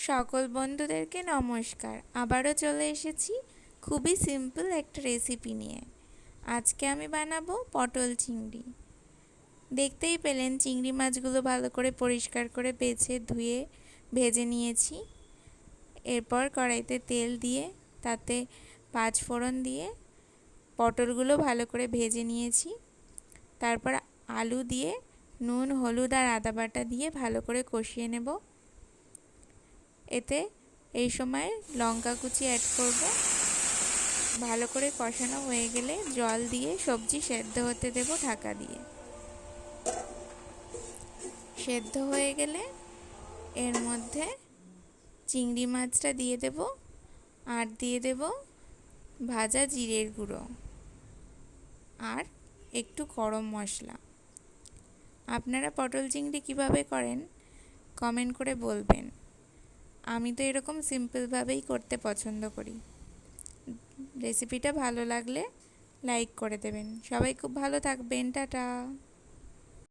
সকল বন্ধুদেরকে নমস্কার। আবারও চলে এসেছি খুবই সিম্পল একটা রেসিপি নিয়ে। আজকে আমি বানাবো পটল চিংড়ি। দেখতেই পেলেন চিংড়ি মাছগুলো ভালো করে পরিষ্কার করে বেছে ধুয়ে ভেজে নিয়েছি। এরপর কড়াইতে তেল দিয়ে তাতে 5 ফোড়ন দিয়ে পটলগুলো ভালো করে ভেজে নিয়েছি। তারপর আলু দিয়ে নুন, হলুদ আর আদা বাটা দিয়ে ভালো করে কষিয়ে নেব। এতে এই সময় লঙ্কা কুচি অ্যাড করব। ভালো করে কষানো হয়ে গেলে জল দিয়ে সবজি সেদ্ধ হতে দেব ঢাকা দিয়ে। সেদ্ধ হয়ে গেলে এর মধ্যে চিংড়ি মাছটা দিয়ে দেব আর দিয়ে দেব ভাজা জিরের গুঁড়ো আর একটু গরম মশলা। আপনারা পটল চিংড়ি কীভাবে করেন কমেন্ট করে বলবেন। আমি তো এরকম সিম্পলভাবেই করতে পছন্দ করি। রেসিপিটা ভালো লাগলে লাইক করে দেবেন। সবাই খুব ভালো থাকবেন। টাটা।